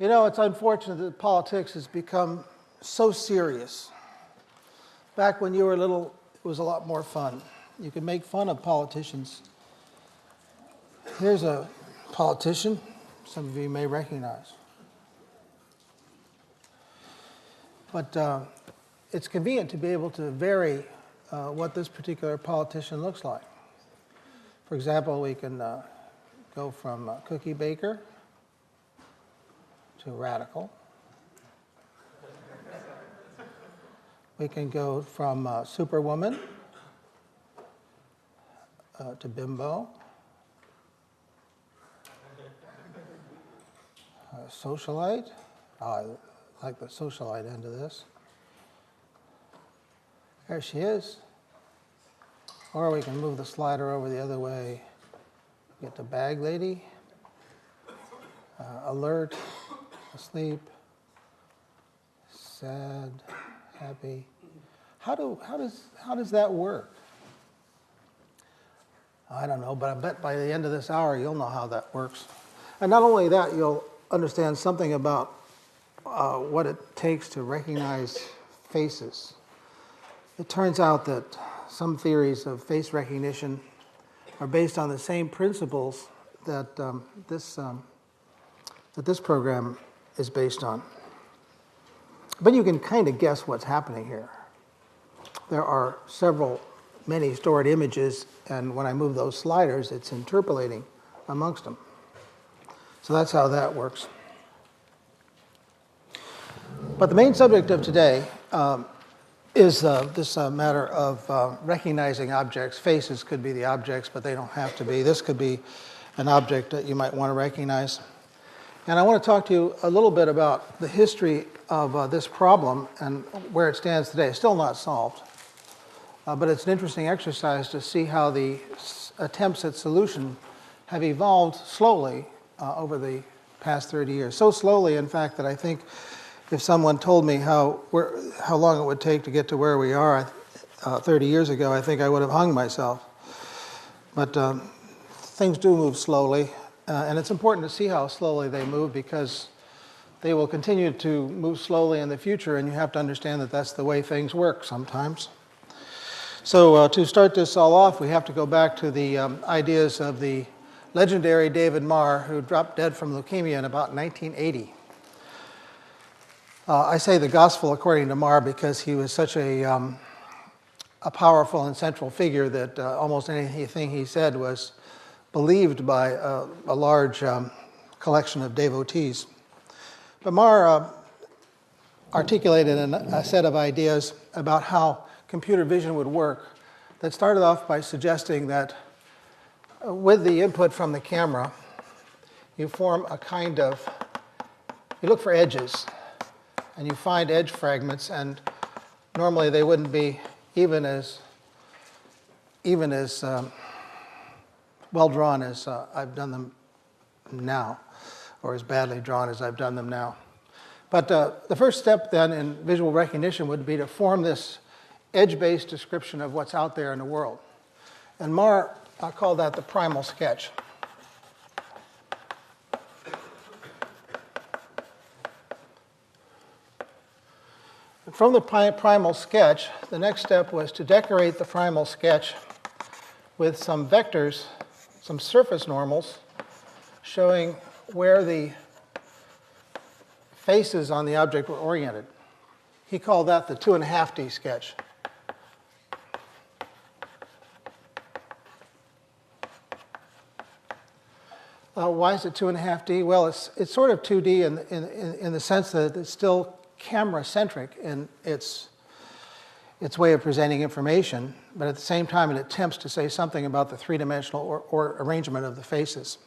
You know, it's unfortunate that politics has become so serious. Back when you were little, it was a lot more fun. You could make fun of politicians. Here's a politician some of you may recognize. But it's convenient to be able to vary what this particular politician looks like. For example, we can go from cookie baker to radical. We can go from superwoman to bimbo, socialite. I like the socialite end of this. There she is. Or we can move the slider over the other way, get to bag lady, alert, asleep, sad, happy. How does that work? I don't know, but I bet by the end of this hour you'll know how that works. And not only that, you'll understand something about what it takes to recognize faces. It turns out that some theories of face recognition are based on the same principles that this program is based on. But you can kind of guess what's happening here. There are many stored images, and when I move those sliders, it's interpolating amongst them. So that's how that works. But the main subject of today is this matter of recognizing objects. Faces could be the objects, but they don't have to be. This could be an object that you might want to recognize. And I want to talk to you a little bit about the history of this problem and where it stands today. It's still not solved, but it's an interesting exercise to see how the attempts at solution have evolved slowly over the past 30 years. So slowly, in fact, that I think if someone told me how long it would take to get to where we are 30 years ago, I think I would have hung myself. But things do move slowly, and it's important to see how slowly they move because they will continue to move slowly in the future, and you have to understand that that's the way things work sometimes. So to start this all off, we have to go back to the ideas of the legendary David Marr, who dropped dead from leukemia in about 1980. I say the gospel according to Marr because he was such a powerful and central figure that almost anything he said was believed by a large collection of devotees. But Marr articulated a set of ideas about how computer vision would work that started off by suggesting that with the input from the camera, you form a kind of, you look for edges, and you find edge fragments, and normally they wouldn't be even as well drawn as I've done them now, or as badly drawn as I've done them now. But the first step then in visual recognition would be to form this edge-based description of what's out there in the world. And Marr called that the primal sketch. From the primal sketch, the next step was to decorate the primal sketch with some vectors, some surface normals, showing where the faces on the object were oriented. He called that the 2.5D sketch. Why is it 2.5D? Well, it's sort of 2D in the sense that it's still camera-centric in its way of presenting information, but at the same time it attempts to say something about the three-dimensional or arrangement of the faces.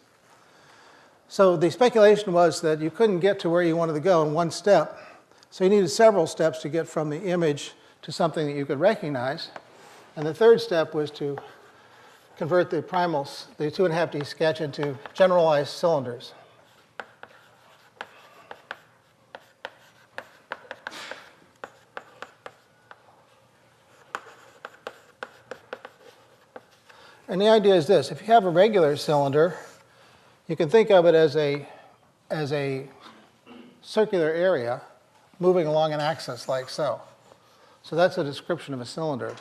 So the speculation was that you couldn't get to where you wanted to go in one step, so you needed several steps to get from the image to something that you could recognize. And the third step was to convert the 2.5D sketch into generalized cylinders. And the idea is this: if you have a regular cylinder, you can think of it as a circular area moving along an axis like so. So that's a description of a cylinder,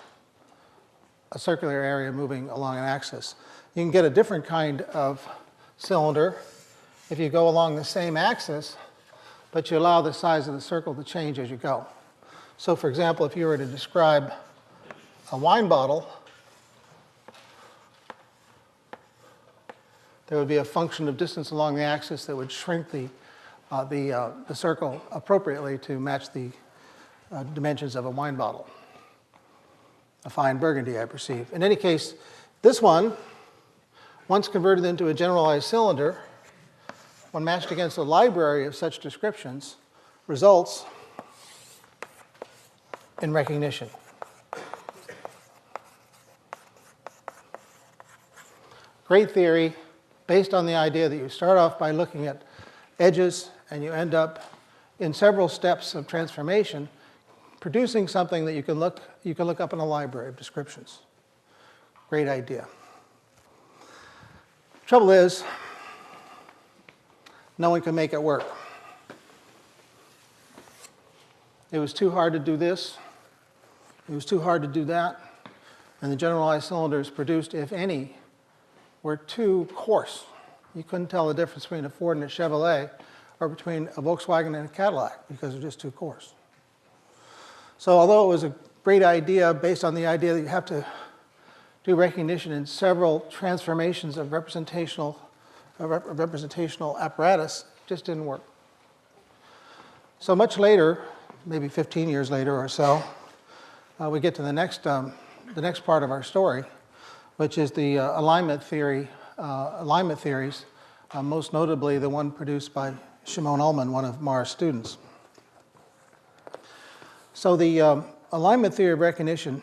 a circular area moving along an axis. You can get a different kind of cylinder if you go along the same axis, but you allow the size of the circle to change as you go. So for example, if you were to describe a wine bottle, there would be a function of distance along the axis that would shrink the circle appropriately to match the dimensions of a wine bottle. A fine burgundy, I perceive. In any case, this one, once converted into a generalized cylinder, when matched against a library of such descriptions, results in recognition. Great theory, based on the idea that you start off by looking at edges and you end up in several steps of transformation producing something that you can look up in a library of descriptions. Great idea. Trouble is, no one can make it work. It was too hard to do this. It was too hard to do that. And the generalized cylinders produced, if any, were too coarse. You couldn't tell the difference between a Ford and a Chevrolet or between a Volkswagen and a Cadillac because they're just too coarse. So although it was a great idea based on the idea that you have to do recognition in several transformations of representational apparatus, it just didn't work. So much later, maybe 15 years later or so, we get to the next part of our story, which is the alignment theories, most notably the one produced by Shimon Ullman, one of Marr's students. So the alignment theory of recognition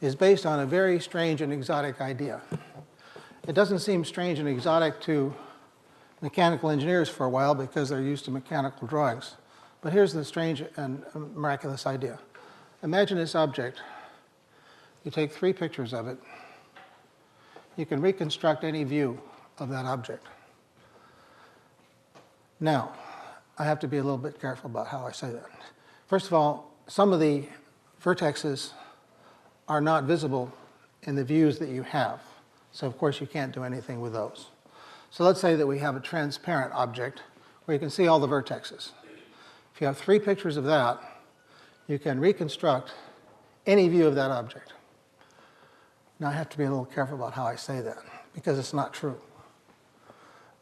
is based on a very strange and exotic idea. It doesn't seem strange and exotic to mechanical engineers for a while because they're used to mechanical drawings. But here's the strange and miraculous idea. Imagine this object. You take 3 pictures of it. You can reconstruct any view of that object. Now, I have to be a little bit careful about how I say that. First of all, some of the vertexes are not visible in the views that you have. So of course you can't do anything with those. So let's say that we have a transparent object where you can see all the vertexes. If you have 3 pictures of that, you can reconstruct any view of that object. Now I have to be a little careful about how I say that because it's not true.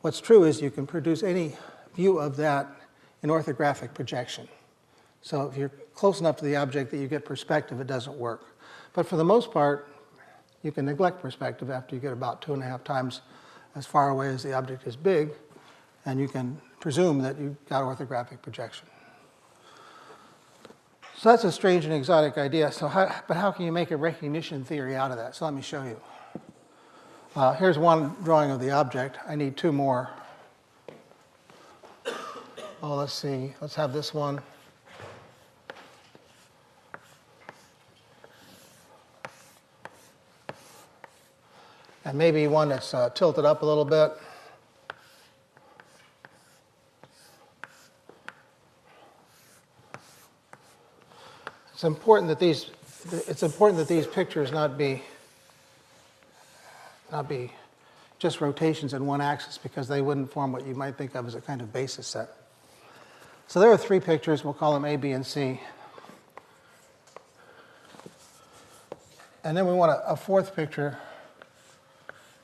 What's true is you can produce any view of that in orthographic projection. So if you're close enough to the object that you get perspective, it doesn't work. But for the most part, you can neglect perspective after you get about 2.5 times as far away as the object is big, and you can presume that you've got orthographic projection. So that's a strange and exotic idea. But how can you make a recognition theory out of that? So let me show you. Here's one drawing of the object. I need 2 more. Oh, let's see. Let's have this one. And maybe one that's tilted up a little bit. It's important that these pictures not be just rotations in one axis because they wouldn't form what you might think of as a kind of basis set. So there are 3 pictures. We'll call them A, B, and C. And then we want a 4th picture,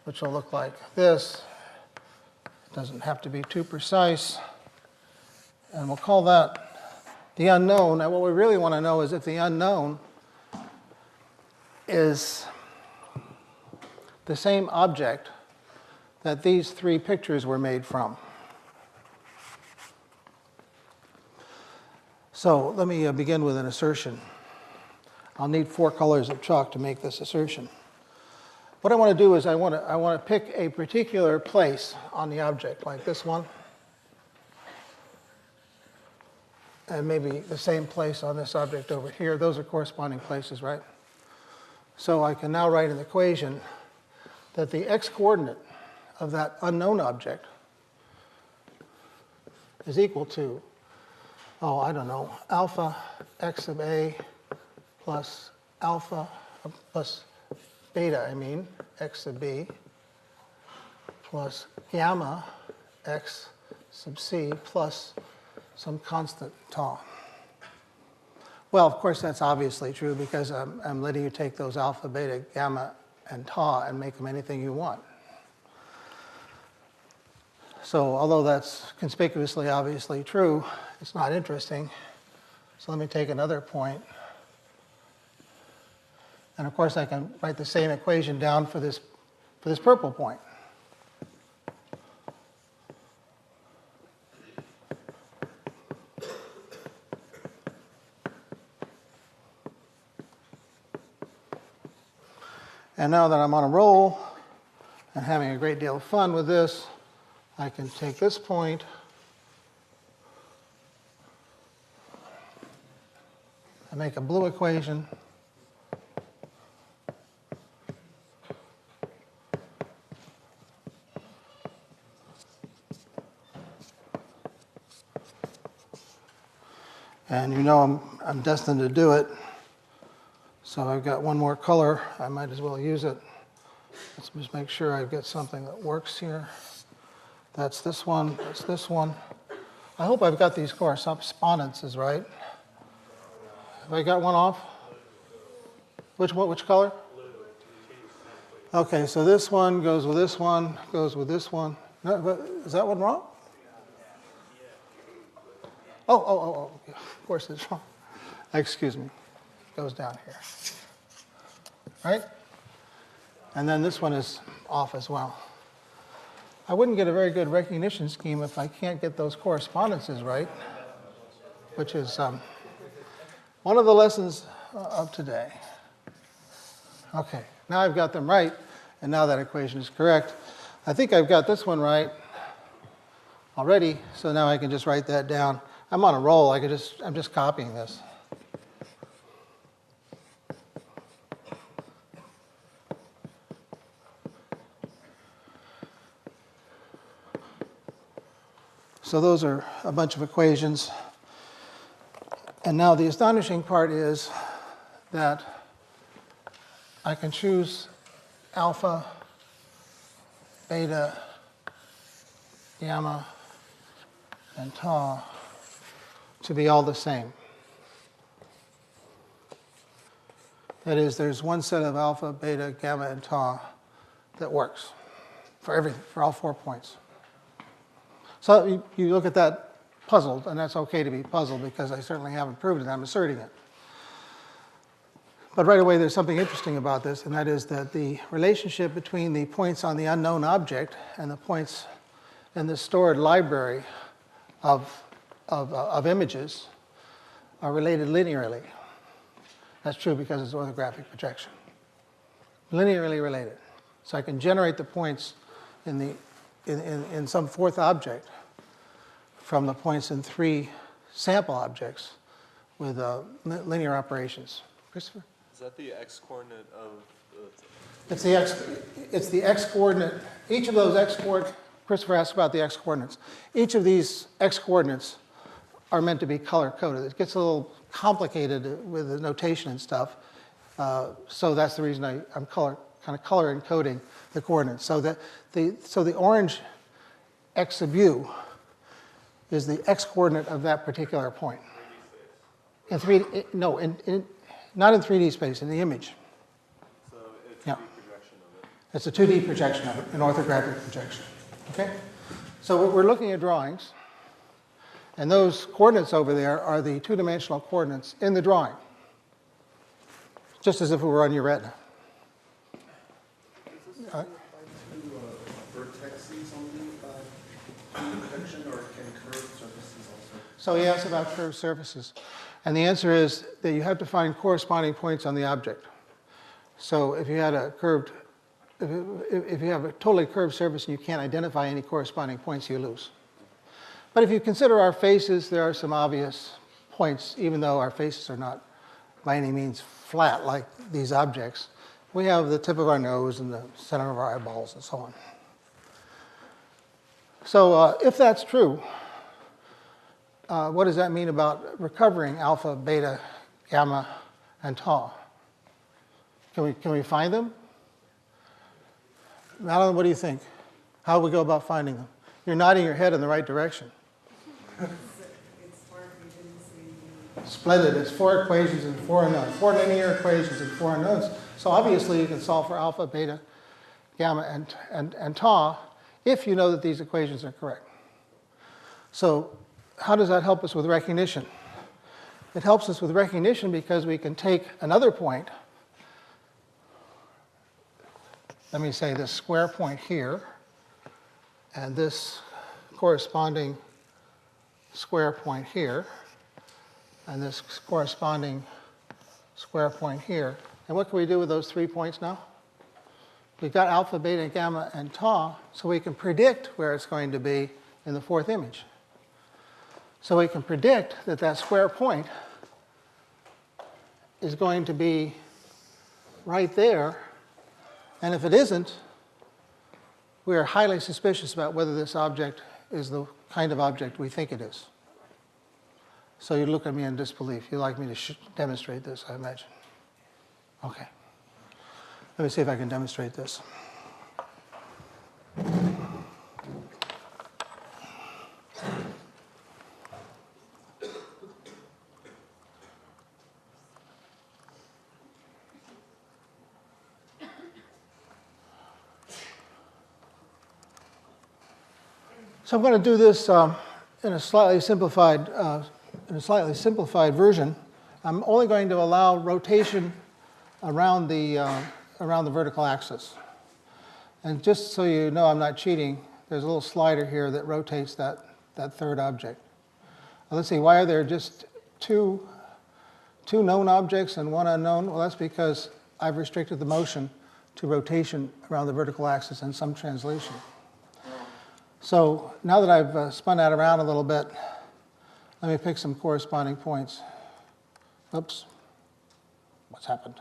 which will look like this. It doesn't have to be too precise. And we'll call that the unknown. Now what we really want to know is if the unknown is the same object that these 3 pictures were made from. So let me begin with an assertion. I'll need 4 colors of chalk to make this assertion. What I want to do is I want to pick a particular place on the object, like this one, and maybe the same place on this object over here. Those are corresponding places, right? So I can now write an equation that the x-coordinate of that unknown object is equal to oh, I don't know, alpha x sub a plus alpha plus beta, I mean, x sub b plus gamma x sub c plus some constant tau. Well, of course, that's obviously true because I'm letting you take those alpha, beta, gamma, and tau and make them anything you want. So although that's conspicuously obviously true, it's not interesting. So let me take another point. And of course, I can write the same equation down for this purple point. And now that I'm on a roll and having a great deal of fun with this, I can take this point and make a blue equation. And you know I'm destined to do it. So I've got one more color. I might as well use it. Let's just make sure I've got something that works here. That's this one. That's this one. I hope I've got these correspondences right. Have I got one off? Which color? Okay, so this one goes with this one, goes with this one. No, but is that one wrong? Oh, of course it's wrong. Excuse me. Goes down here. Right? And then this one is off as well. I wouldn't get a very good recognition scheme if I can't get those correspondences right, which is one of the lessons of today. Okay, now I've got them right, and now that equation is correct. I think I've got this one right already, so now I can just write that down. I'm on a roll. I'm just copying this. So those are a bunch of equations. And now the astonishing part is that I can choose alpha, beta, gamma, and tau to be all the same. That is, there's one set of alpha, beta, gamma, and tau that works for everything, for all 4 points. So you look at that puzzled, and that's okay to be puzzled because I certainly haven't proved it, I'm asserting it. But right away there's something interesting about this, and that is that the relationship between the points on the unknown object and the points in the stored library of images are related linearly. That's true because it's orthographic projection. Linearly related. So I can generate the points in some fourth object from the points in 3 sample objects with linear operations. Christopher? Is that the x-coordinate of It's the x-coordinate. Each of those x-coordinates, Christopher asked about the x-coordinates. Each of these x-coordinates are meant to be color-coded. It gets a little complicated with the notation and stuff. So that's the reason I'm color encoding the coordinates. So the orange x sub u is the x-coordinate of that particular point. In 3D, no, not in 3D space, in the image. So it's a 2D projection of it. It's a 2D projection of it, an orthographic projection. Okay? So we're looking at drawings, and those coordinates over there are the 2-dimensional coordinates in the drawing, just as if it were on your retina. So he asked about curved surfaces. And the answer is that you have to find corresponding points on the object. So if you had if you have a totally curved surface and you can't identify any corresponding points, you lose. But if you consider our faces, there are some obvious points, even though our faces are not by any means flat like these objects. We have the tip of our nose and the center of our eyeballs and so on. So if that's true, what does that mean about recovering alpha, beta, gamma, and tau? Can we find them? Madeline, what do you think? How do we go about finding them? You're nodding your head in the right direction. Splendid. It's 4 equations and 4 unknowns. 4 linear equations and 4 unknowns. So obviously you can solve for alpha, beta, gamma, and tau if you know that these equations are correct. So how does that help us with recognition? It helps us with recognition because we can take another point. Let me say this square point here and this corresponding square point here and this corresponding square point here. And what can we do with those 3 points now? We've got alpha, beta, gamma, and tau, so we can predict where it's going to be in the 4th image. So we can predict that that square point is going to be right there, and if it isn't, we are highly suspicious about whether this object is the kind of object we think it is. So you look at me in disbelief. You'd like me to demonstrate this, I imagine. Okay. Let me see if I can demonstrate this. So I'm going to do this in a slightly simplified version. I'm only going to allow rotation around the vertical axis. And just so you know I'm not cheating, there's a little slider here that rotates that third object. Now let's see, why are there just two known objects and 1 unknown? Well, that's because I've restricted the motion to rotation around the vertical axis and some translation. So now that I've spun that around a little bit, let me pick some corresponding points. Oops, what's happened?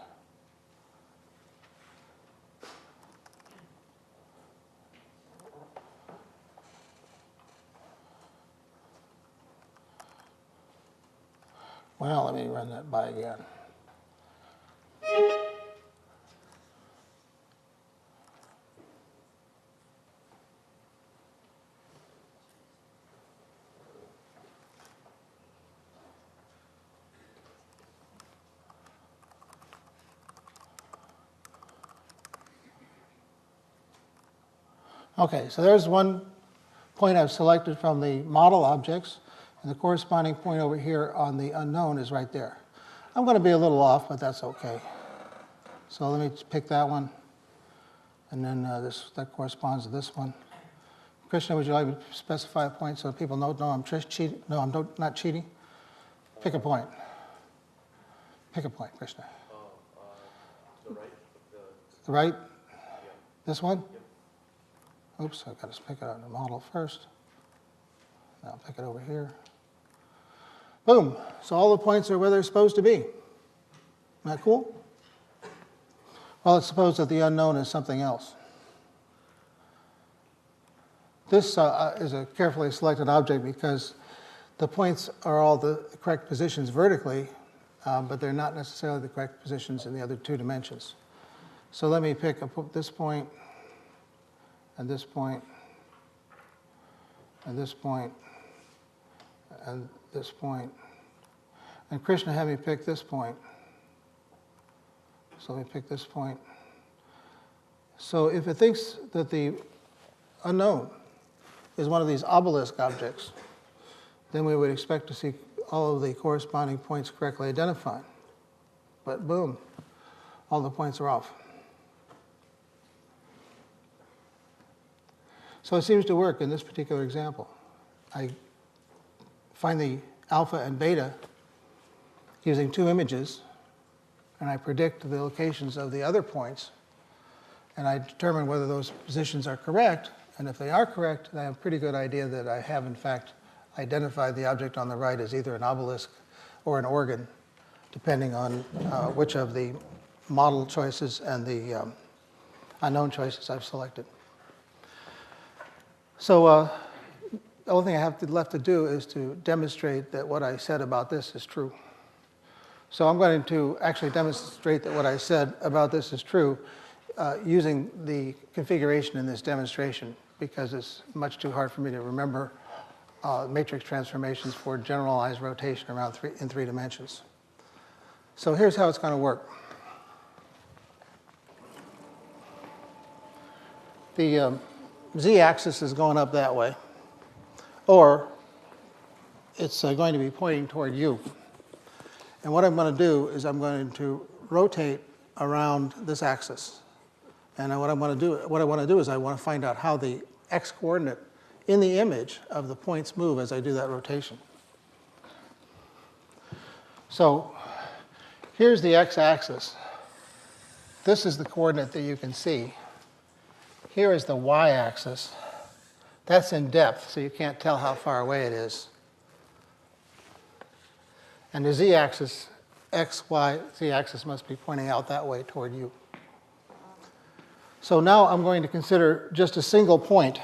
Well, let me run that by again. Okay, so there's one point I've selected from the model objects, and the corresponding point over here on the unknown is right there. I'm going to be a little off, but that's okay. So let me pick that one, and then that corresponds to this one. Krishna, would you like me to specify a point so people know? No, I'm cheating. No, I'm not cheating. Pick a point. Pick a point, Krishna. The right. The right? Yeah. This one? Yep. Oops, I've got to pick it on the model first. Now I'll pick it over here. Boom. So all the points are where they're supposed to be. Isn't that cool? Well, let's suppose that the unknown is something else. This is a carefully selected object because the points are all the correct positions vertically, but they're not necessarily the correct positions in the other 2 dimensions. So let me pick this point, and this point, and this point, and this point. And Krishna had me pick this point. So let me pick this point. So if it thinks that the unknown is one of these obelisk objects, then we would expect to see all of the corresponding points correctly identified. But boom, all the points are off. So it seems to work in this particular example. I find the alpha and beta using 2 images, and I predict the locations of the other points, and I determine whether those positions are correct, and if they are correct, then I have a pretty good idea that I have, in fact, identified the object on the right as either an obelisk or an organ, depending on which of the model choices and the unknown choices I've selected. So the only thing I have left to do is to demonstrate that what I said about this is true. So I'm going to actually demonstrate that what I said about this is true using the configuration in this demonstration, because it's much too hard for me to remember matrix transformations for generalized rotation around in 3 dimensions. So here's how it's going to work. The z-axis is going up that way, or it's going to be pointing toward you. And what I'm going to do is I'm going to rotate around this axis. And what I want to do is I want to find out how the x-coordinate in the image of the points move as I do that rotation. So here's the x-axis. This is the coordinate that you can see. Here is the y-axis. That's in depth, so you can't tell how far away it is. And the z-axis, x, y, z-axis must be pointing out that way toward you. So now I'm going to consider just a single point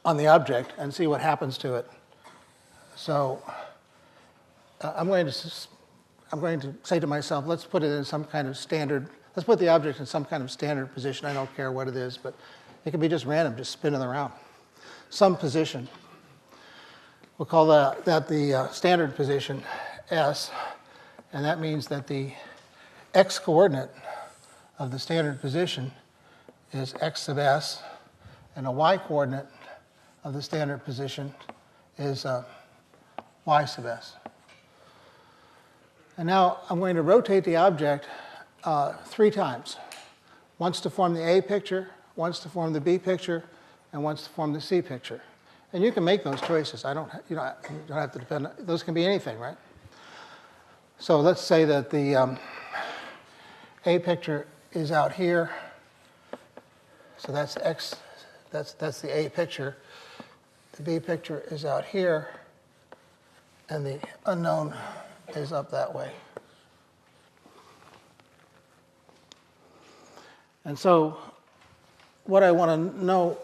on the object and see what happens to it. So I'm going to say to myself, let's put it in some kind of standard, let's put the object in some kind of standard position. I don't care what it is, but it can be just random, just spinning around. Some position. We'll call that the standard position, S, and that means that the x-coordinate of the standard position is x sub s, and the y-coordinate of the standard position is y sub s. And now I'm going to rotate the object 3 times. Once to form the A picture, once to form the B picture, and once to form the C picture. And you can make those choices. You don't have to depend. Those can be anything, right? So let's say that the A picture is out here. So that's x. That's the A picture. The B picture is out here, and the unknown is up that way. And so what I want to know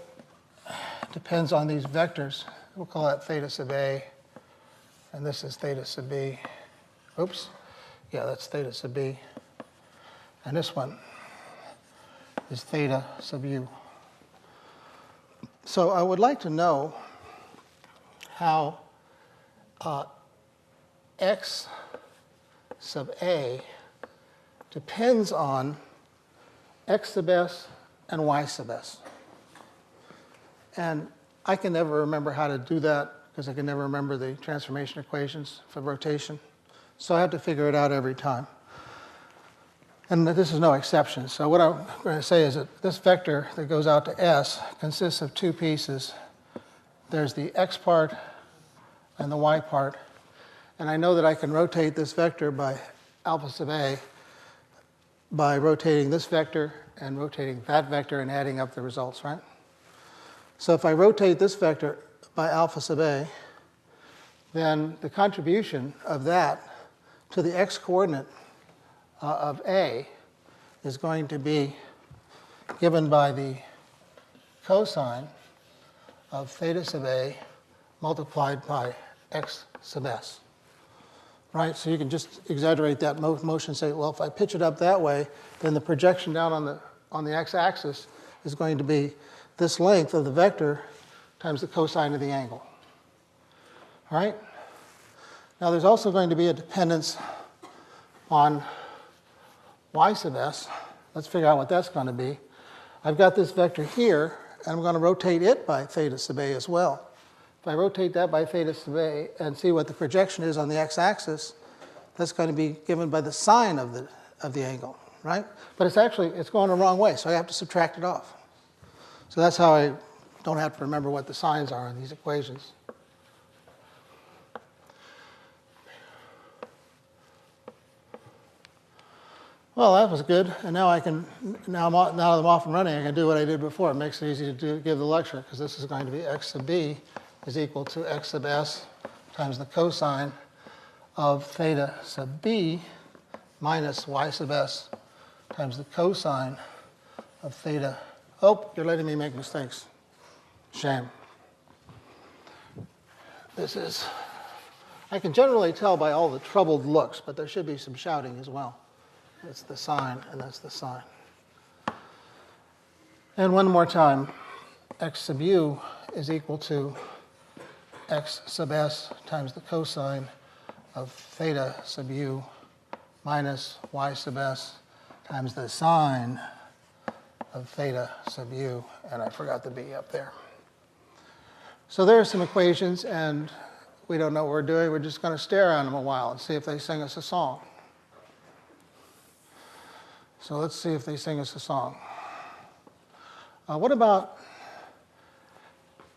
depends on these vectors. We'll call that theta sub A, and this is theta sub B. Oops. Yeah, that's theta sub B. And this one is theta sub U. So I would like to know how x sub A depends on x sub s and y sub s. And I can never remember how to do that because I can never remember the transformation equations for rotation. So I have to figure it out every time. And this is no exception. So what I'm going to say is that this vector that goes out to S consists of 2 pieces. There's the x part and the y part. And I know that I can rotate this vector by alpha sub A by rotating this vector and rotating that vector and adding up the results, right? So if I rotate this vector by alpha sub A, then the contribution of that to the x-coordinate of A is going to be given by the cosine of theta sub A multiplied by x sub s. Right? So you can just exaggerate that motion and say, well, if I pitch it up that way, then the projection down on the x-axis is going to be this length of the vector times the cosine of the angle. All right? Now there's also going to be a dependence on y sub s. Let's figure out what that's going to be. I've got this vector here, and I'm going to rotate it by theta sub A as well. If I rotate that by theta sub A and see what the projection is on the x-axis, that's going to be given by the sine of the angle, right? But it's going the wrong way, so I have to subtract it off. So that's how I don't have to remember what the signs are in these equations. Well, that was good. And now that I'm off and running, I can do what I did before. It makes it easy to give the lecture, because this is going to be x sub B is equal to x sub s times the cosine of theta sub B minus y sub s times the cosine of theta. Oh, you're letting me make mistakes. Shame. this is. I can generally tell by all the troubled looks, but there should be some shouting as well. That's the sine, and that's the sine. And one more time, x sub u is equal to x sub s times the cosine of theta sub u minus y sub s times the sine of theta sub u, and I forgot the b up there. So there are some equations, and we don't know what we're doing. We're just going to stare at them a while and see if they sing us a song. So let's see if they sing us a song. What about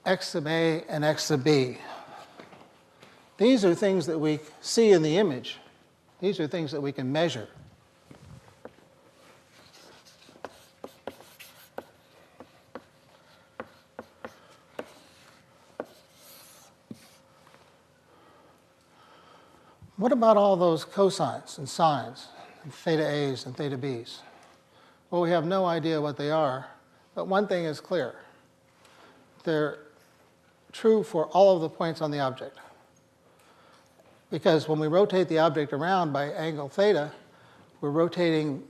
x sub a and x sub b? These are things that we see in the image. These are things that we can measure. What about all those cosines and sines, and theta a's and theta b's? Well, we have no idea what they are, but one thing is clear. They're true for all of the points on the object. Because when we rotate the object around by angle theta, we're rotating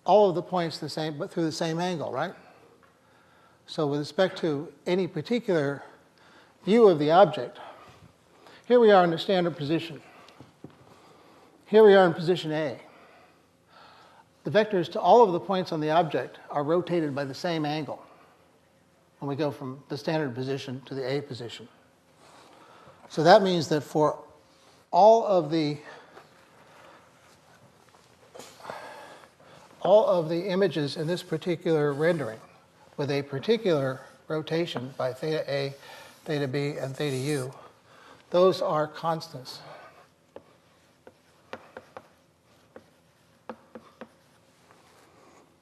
all of the points the same, but through the same angle, right? So with respect to any particular view of the object, here we are in the standard position. Here we are in position A. The vectors to all of the points on the object are rotated by the same angle when we go from the standard position to the A position. So that means that for all of the images in this particular rendering with a particular rotation by theta A, theta B, and theta U, those are constants.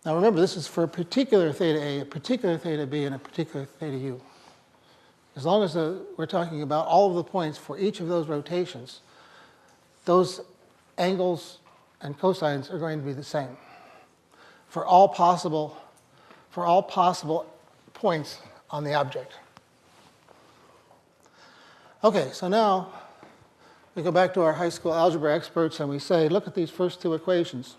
Now remember, this is for a particular theta A, a particular theta B, and a particular theta U. As long as we're talking about all of the points for each of those rotations, those angles and cosines are going to be the same for all possible points on the object. Okay, so now we go back to our high school algebra experts and we say, look at these first two equations.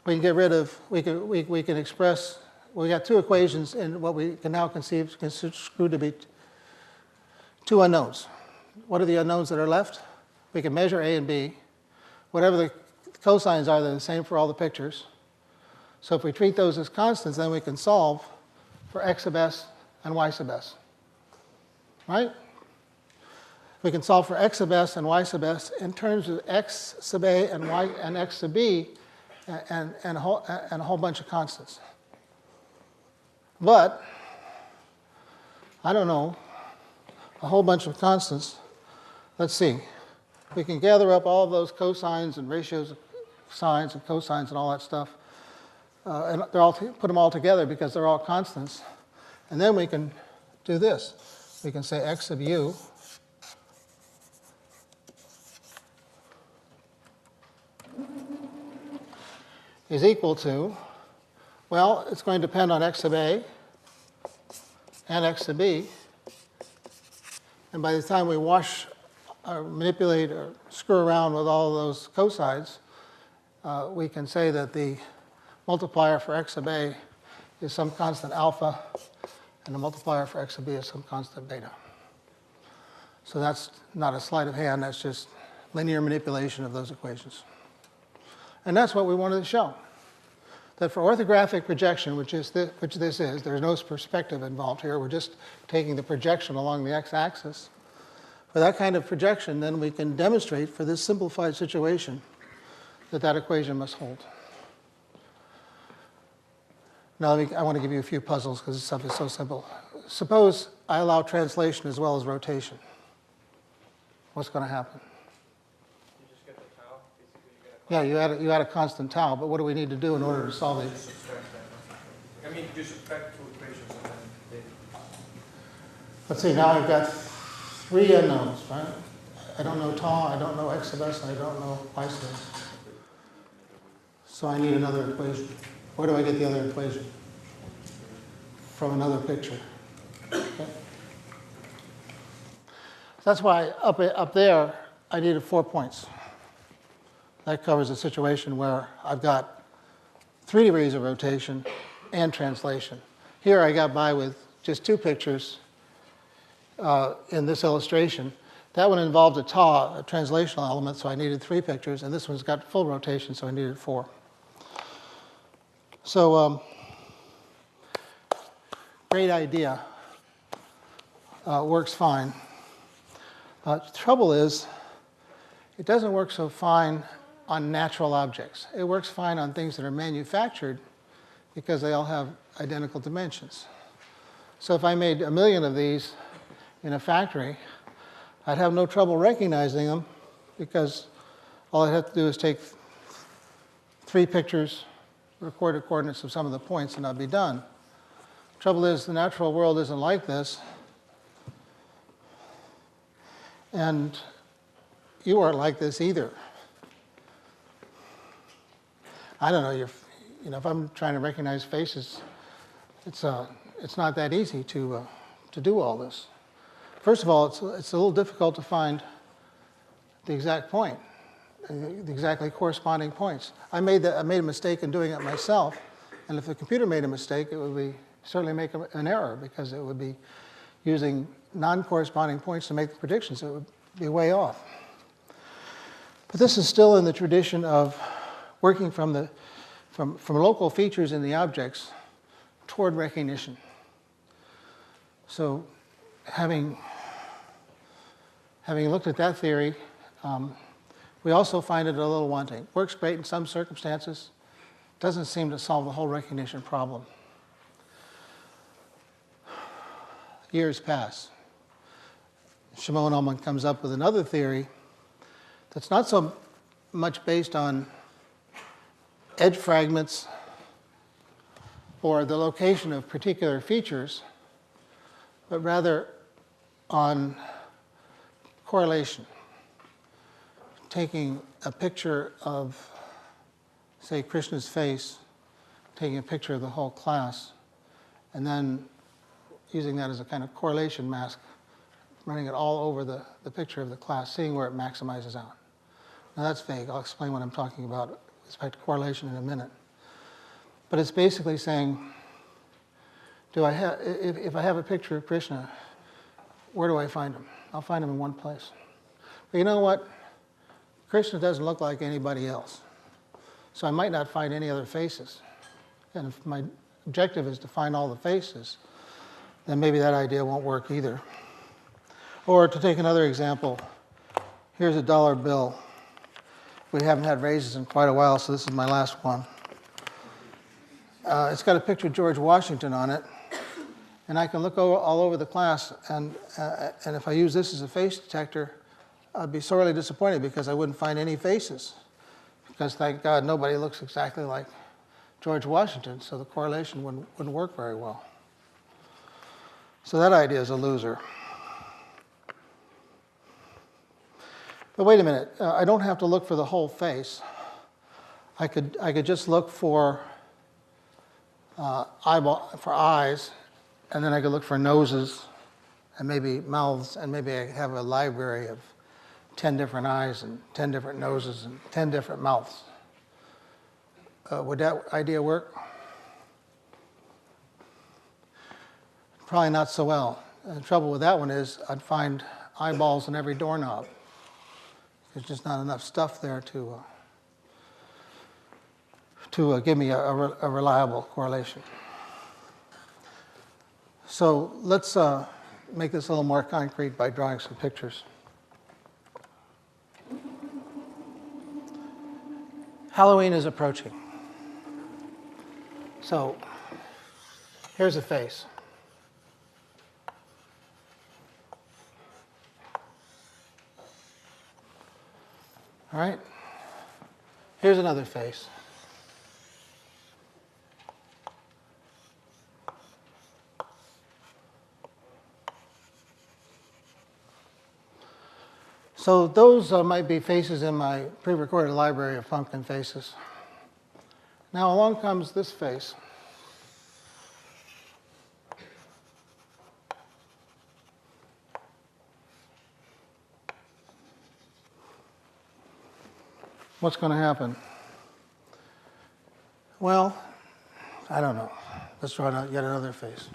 We can get rid of, we can express, we got two equations in what we can now construe to be two unknowns. What are the unknowns that are left? We can measure A and B. Whatever the cosines are, they're the same for all the pictures. So if we treat those as constants, then we can solve for x sub s and y sub s. Right? We can solve for x sub s and y sub s in terms of x sub a and y and x sub b and a whole bunch of constants. But, I don't know, a whole bunch of constants. Let's see. We can gather up all of those cosines and ratios of sines and cosines and all that stuff. And they're all put them all together because they're all constants. And then we can do this. We can say x sub u is equal to, well, it's going to depend on x sub a and x sub b. And by the time we wash or manipulate or screw around with all those cosines, we can say that the multiplier for x sub a is some constant alpha, and the multiplier for x sub b is some constant beta. So that's not a sleight of hand, that's just linear manipulation of those equations. And that's what we wanted to show. That for orthographic projection, which this is, there's no perspective involved here, we're just taking the projection along the x-axis. For that kind of projection, then we can demonstrate for this simplified situation that that equation must hold. Now I want to give you a few puzzles because this stuff is so simple. Suppose I allow translation as well as rotation. What's going to happen? You just get the tau, basically Yeah, you add a constant tau, but what do we need to do in order to solve it? subtract that. I mean, you subtract two equations and then they... Let's see, now I've got three unknowns, right? I don't know tau, I don't know x sub s, and I don't know y sub s. So I need another equation. Where do I get the other equation? From another picture. Okay. That's why up there, I needed 4 points. That covers a situation where I've got 3 degrees of rotation and translation. Here I got by with just 2 pictures in this illustration. That one involved a taw, a translational element, so I needed 3 pictures, and this one's got full rotation, so I needed 4. So, great idea. Works fine. The trouble is, it doesn't work so fine on natural objects. It works fine on things that are manufactured because they all have identical dimensions. So if I made 1 million of these in a factory, I'd have no trouble recognizing them because all I'd have to do is take 3 pictures, record the coordinates of some of the points, and I'd be done. The trouble is, the natural world isn't like this. And you aren't like this either. I don't know, if I'm trying to recognize faces, it's not that easy to do all this. First of all, it's a little difficult to find the exact point, the exactly corresponding points. I made a mistake in doing it myself, and if the computer made a mistake, it would certainly make an error because it would be using non-corresponding points to make the predictions. It would be way off. But this is still in the tradition of working from local features in the objects toward recognition. So having looked at that theory, we also find it a little wanting. Works great in some circumstances, doesn't seem to solve the whole recognition problem. Years pass. Shimon Ullman comes up with another theory that's not so much based on edge fragments or the location of particular features, but rather on correlation. Taking a picture of, say, Krishna's face, taking a picture of the whole class, and then using that as a kind of correlation mask, running it all over the picture of the class, seeing where it maximizes out. Now that's vague. I'll explain what I'm talking about with respect to correlation in a minute. But it's basically saying, if I have a picture of Krishna, where do I find him? I'll find him in one place. But you know what? Krishna doesn't look like anybody else. So I might not find any other faces. And if my objective is to find all the faces, then maybe that idea won't work either. Or to take another example, here's a dollar bill. We haven't had raises in quite a while, so this is my last one. It's got a picture of George Washington on it, and I can look all over the class, and if I use this as a face detector, I'd be sorely disappointed because I wouldn't find any faces. Because thank God nobody looks exactly like George Washington, so the correlation wouldn't work very well. So that idea is a loser. But wait a minute, I don't have to look for the whole face. I could just look for eyes, and then I could look for noses, and maybe mouths, and maybe I could have a library of 10 different eyes and 10 different noses and 10 different mouths. Would that idea work? Probably not so well. The trouble with that one is I'd find eyeballs in every doorknob. There's just not enough stuff there to give me a reliable correlation. So let's make this a little more concrete by drawing some pictures. Halloween is approaching. So here's a face. All right? Here's another face. So those might be faces in my pre-recorded library of pumpkin faces. Now along comes this face. what's going to happen? Well, I don't know. Let's try yet another face.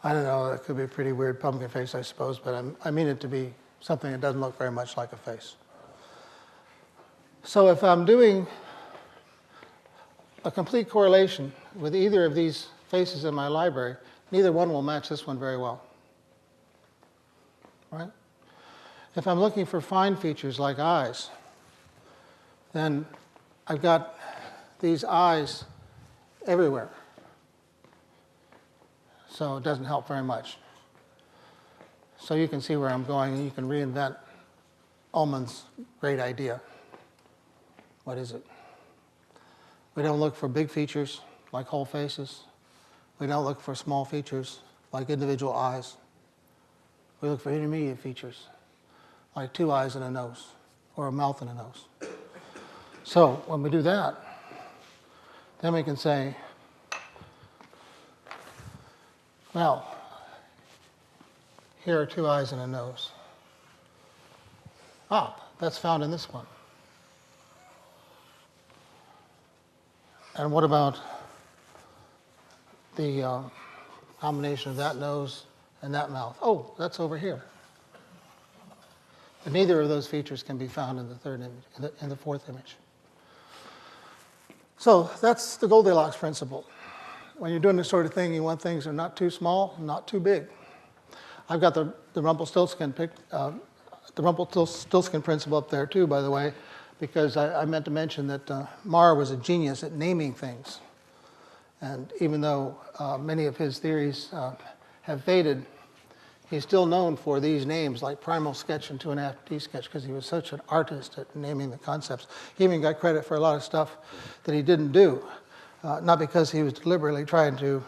I don't know, it could be a pretty weird pumpkin face, I suppose, but I mean it to be something that doesn't look very much like a face. So if I'm doing a complete correlation with either of these faces in my library, neither one will match this one very well. Right? If I'm looking for fine features like eyes, then I've got these eyes everywhere. So it doesn't help very much. So you can see where I'm going, and you can reinvent Ullman's great idea. What is it? We don't look for big features like whole faces. We don't look for small features like individual eyes. We look for intermediate features like two eyes and a nose, or a mouth and a nose. So when we do that, then we can say, well, here are two eyes and a nose. Ah, that's found in this one. And what about the combination of that nose and that mouth? Oh, that's over here. But neither of those features can be found in the third image, in the fourth image. So that's the Goldilocks principle. When you're doing this sort of thing, you want things that are not too small, not too big. I've got the Rumpelstiltskin principle up there too, by the way, because I meant to mention that Marr was a genius at naming things. And even though many of his theories have faded, he's still known for these names like primal sketch and 2.5D sketch because he was such an artist at naming the concepts. He even got credit for a lot of stuff that he didn't do. Not because he was deliberately trying to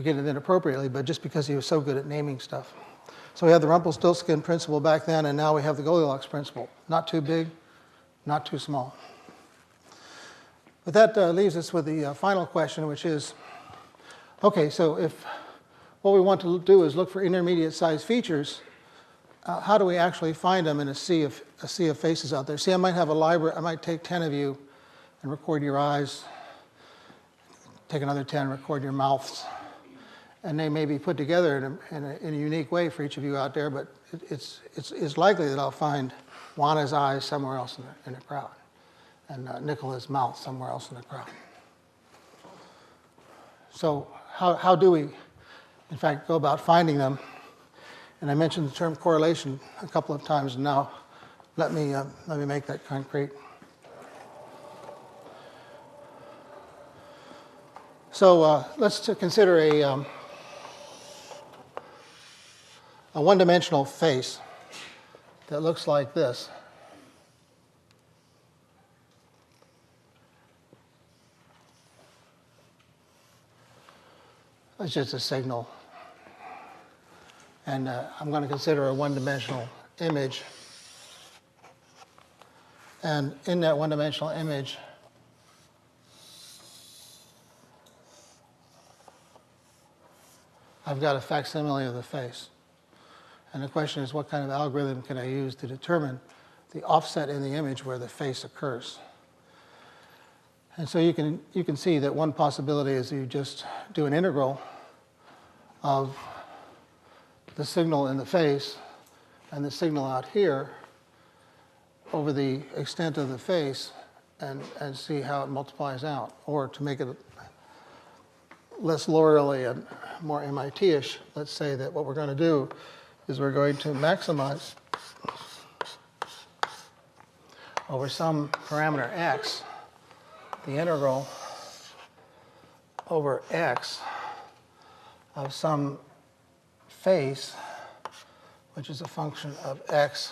get it in appropriately, but just because he was so good at naming stuff. So we had the Rumpelstiltskin principle back then, and now we have the Goldilocks principle. Not too big, not too small. But that leaves us with the final question, which is, okay, so if what we want to do is look for intermediate-sized features, how do we actually find them in a sea of faces out there? See, I might have a library. I might take 10 of you and record your eyes. Take another 10, record your mouths. And they may be put together in a unique way for each of you out there, but it's likely that I'll find Juana's eyes somewhere else in the crowd, and Nicola's mouth somewhere else in the crowd. So how do we, in fact, go about finding them? And I mentioned the term correlation a couple of times, and now let me make that concrete. So let's consider a one-dimensional face that looks like this. It's just a signal. And I'm going to consider a one-dimensional image. And in that one-dimensional image, I've got a facsimile of the face. And the question is, what kind of algorithm can I use to determine the offset in the image where the face occurs? And so you can see that one possibility is you just do an integral of the signal in the face and the signal out here over the extent of the face and see how it multiplies out. Or to make it less lawyerly and more MIT-ish, let's say that what we're going to do is we're going to maximize over some parameter x the integral over x of some face, which is a function of x,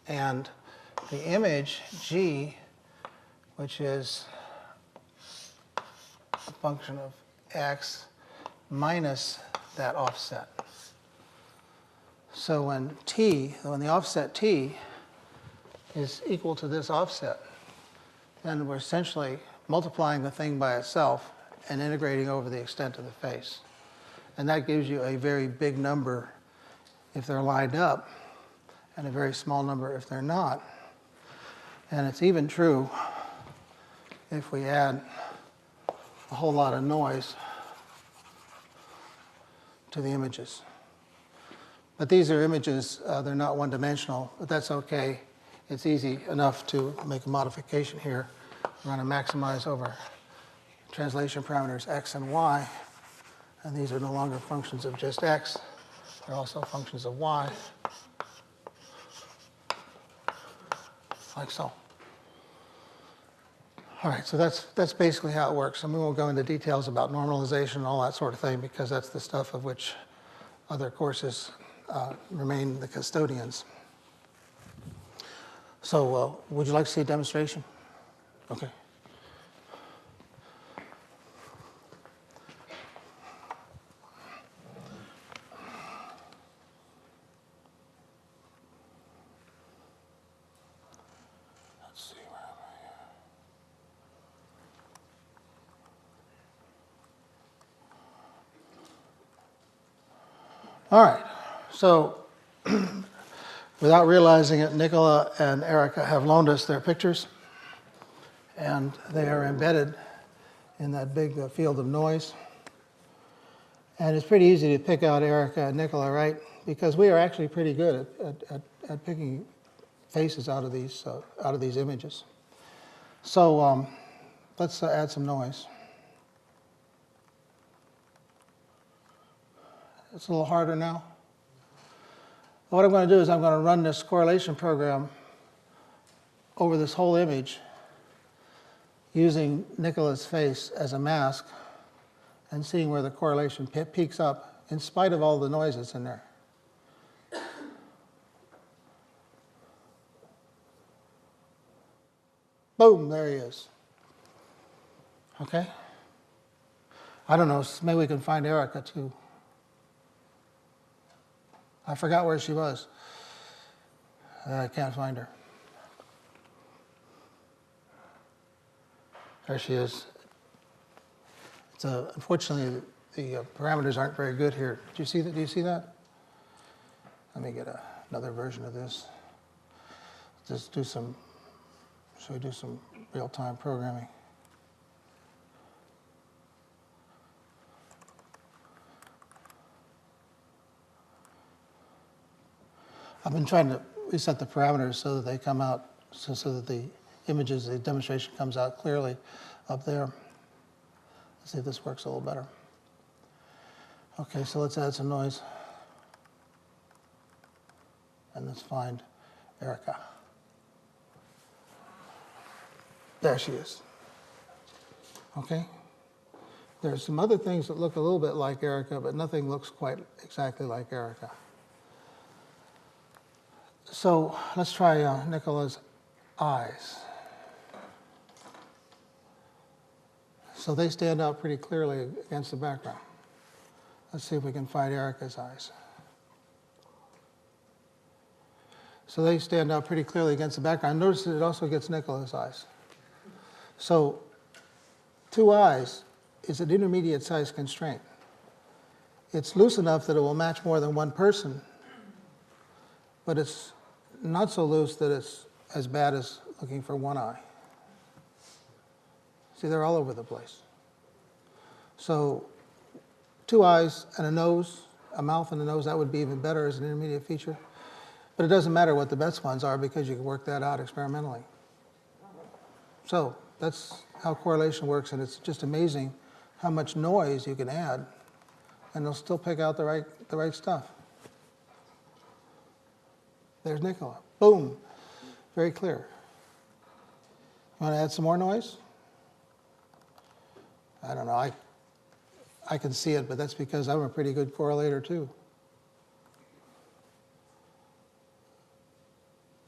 and the image g, which is a function of x minus that offset. So when the offset t is equal to this offset, then we're essentially multiplying the thing by itself and integrating over the extent of the face. And that gives you a very big number if they're lined up, and a very small number if they're not. And it's even true if we add a whole lot of noise to the images. But these are images, they're not one-dimensional, but that's okay. It's easy enough to make a modification here. We're going to maximize over translation parameters x and y, and these are no longer functions of just x, they're also functions of y, like so. All right, so that's basically how it works. And we won't go into details about normalization and all that sort of thing, because that's the stuff of which other courses remain the custodians. So would you like to see a demonstration? Okay. Let's see, where am I here? All right, so without realizing it, Nicola and Erica have loaned us their pictures, and they are embedded in that big field of noise. And it's pretty easy to pick out Erica and Nicola, right? Because we are actually pretty good at picking faces out of these images. So let's add some noise. It's a little harder now. What I'm going to do is I'm going to run this correlation program over this whole image using Nicola's face as a mask and seeing where the correlation peaks up in spite of all the noise that's in there. Boom, there he is. Okay? I don't know, maybe we can find Erica too. I forgot where she was. I can't find her. There she is. Unfortunately, the parameters aren't very good here. Do you see that? Do you see that? Let me get another version of this. Just do some. Should we do some real-time programming? I've been trying to reset the parameters so that they come out, so that the images, the demonstration comes out clearly up there. Let's see if this works a little better. Okay, so let's add some noise. And let's find Erica. There she is. Okay? There's some other things that look a little bit like Erica, but nothing looks quite exactly like Erica. So let's try Nicola's eyes. So they stand out pretty clearly against the background. Let's see if we can find Erica's eyes. So they stand out pretty clearly against the background. Notice that it also gets Nicola's eyes. So 2 eyes is an intermediate size constraint. It's loose enough that it will match more than one person, but it's not so loose that it's as bad as looking for 1 eye. See, they're all over the place. So 2 eyes and a nose, a mouth and a nose, that would be even better as an intermediate feature. But it doesn't matter what the best ones are because you can work that out experimentally. So that's how correlation works, and it's just amazing how much noise you can add, and they'll still pick out the right stuff. There's Nicola. Boom. Very clear. You want to add some more noise? I don't know. I can see it, but that's because I'm a pretty good correlator too.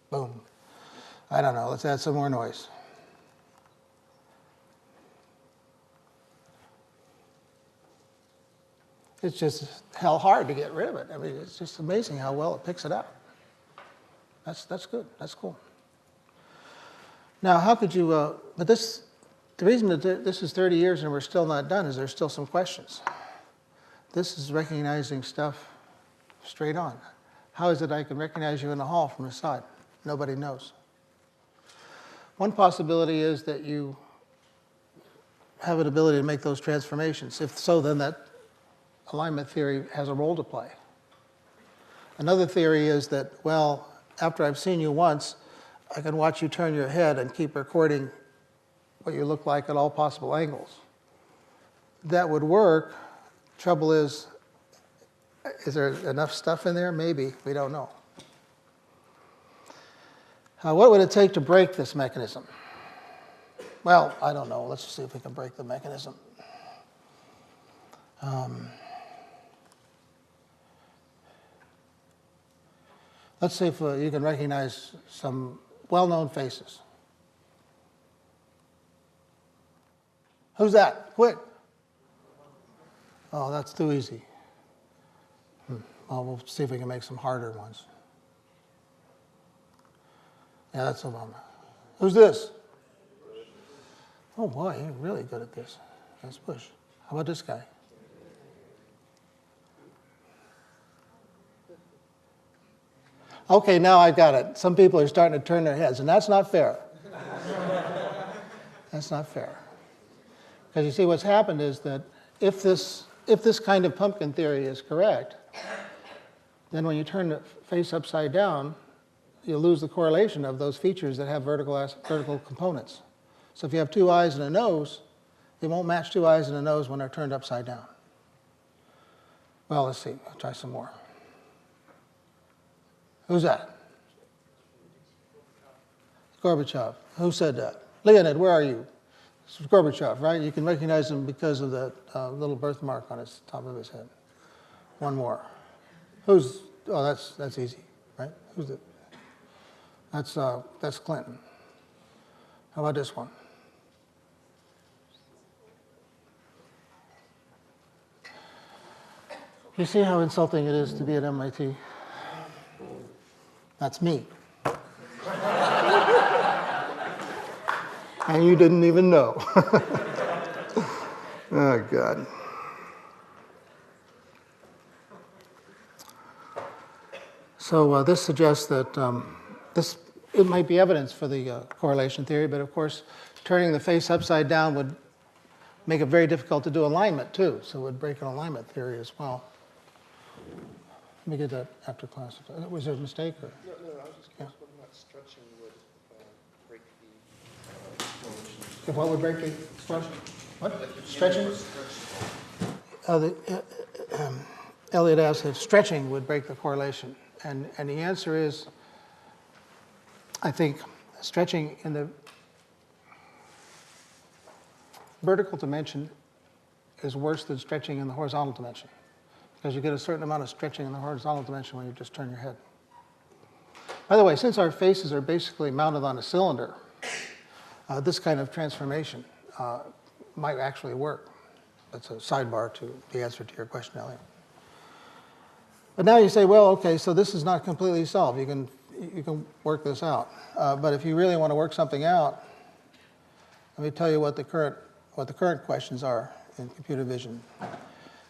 Boom. I don't know. Let's add some more noise. It's just hell hard to get rid of it. I mean, it's just amazing how well it picks it up. That's good. That's cool. Now, how could you, but this, the reason that this is 30 years and we're still not done is there's still some questions. This is recognizing stuff straight on. How is it I can recognize you in the hall from the side? Nobody knows. One possibility is that you have an ability to make those transformations. If so, then that alignment theory has a role to play. Another theory is that, well, after I've seen you once, I can watch you turn your head and keep recording what you look like at all possible angles. That would work. Trouble is there enough stuff in there? Maybe. We don't know. What would it take to break this mechanism? Well, I don't know. Let's see if we can break the mechanism. Let's see if you can recognize some well-known faces. Who's that? Quick. Oh, that's too easy. Well, we'll see if we can make some harder ones. Yeah, that's Obama. Who's this? Oh, boy, you're really good at this. That's Bush. How about this guy? Okay, now I've got it. Some people are starting to turn their heads, and that's not fair. That's not fair. Because you see, what's happened is that if this kind of pumpkin theory is correct, then when you turn the face upside down, you lose the correlation of those features that have vertical components. So if you have two eyes and a nose, they won't match two eyes and a nose when they're turned upside down. Well, let's see. I'll try some more. Who's that? Gorbachev. Who said that? Leonid, where are you? It's Gorbachev, right? You can recognize him because of that little birthmark on his top of his head. One more. Who's? Oh, that's easy, right? Who's it? That's Clinton. How about this one? You see how insulting it is to be at MIT? That's me. And you didn't even know. Oh, God. So this suggests that it might be evidence for the correlation theory, but of course, turning the face upside down would make it very difficult to do alignment, too. So it would break an alignment theory as well. Let me get that after class. Was there a mistake? Or? No, I was just curious whether or not stretching would break the correlation. What would break the stretching? What? Stretching? Elliot asked if stretching would break the correlation. And the answer is, I think stretching in the vertical dimension is worse than stretching in the horizontal dimension, because you get a certain amount of stretching in the horizontal dimension when you just turn your head. By the way, since our faces are basically mounted on a cylinder, this kind of transformation might actually work. That's a sidebar to the answer to your question, Elliot. But now you say, well, okay, so this is not completely solved. You can work this out. But if you really want to work something out, let me tell you what the current questions are in computer vision.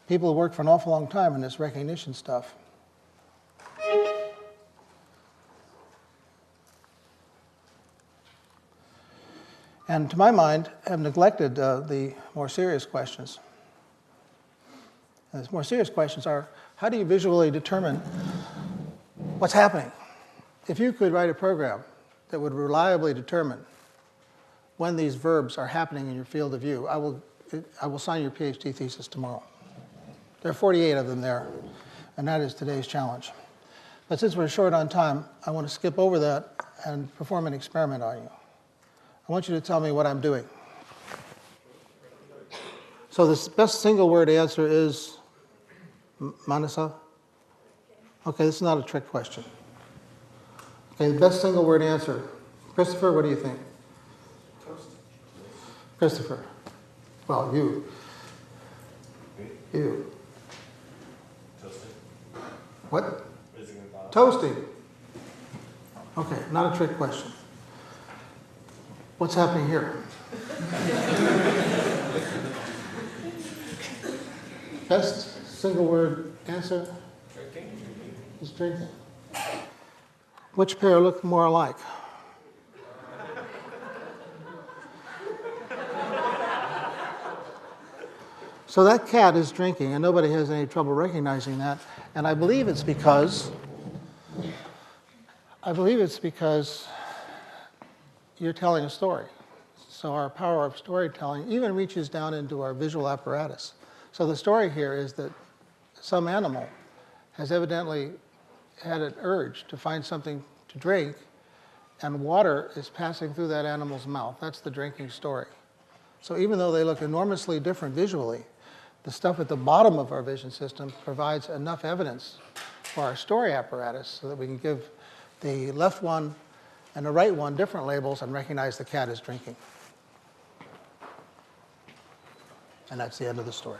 People have worked for an awful long time in this recognition stuff. And to my mind, have neglected the more serious questions. And the more serious questions are, how do you visually determine what's happening? If you could write a program that would reliably determine when these verbs are happening in your field of view, I will sign your PhD thesis tomorrow. There are 48 of them there, and that is today's challenge. But since we're short on time, I want to skip over that and perform an experiment on you. I want you to tell me what I'm doing. So the best single word answer is Manasa? Okay, this is not a trick question. Okay, the best single word answer. Christopher, what do you think? Toast. Christopher. Well, you. You. Toasting. What? Raising the bottom. Toasting. Okay, not a trick question. What's happening here? Best single word answer is drinking. Which pair look more alike? So that cat is drinking, and nobody has any trouble recognizing that. And I believe it's because you're telling a story. So our power of storytelling even reaches down into our visual apparatus. So the story here is that some animal has evidently had an urge to find something to drink, and water is passing through that animal's mouth. That's the drinking story. So even though they look enormously different visually, the stuff at the bottom of our vision system provides enough evidence for our story apparatus so that we can give the left one and the right one different labels and recognize the cat as drinking. And that's the end of the story.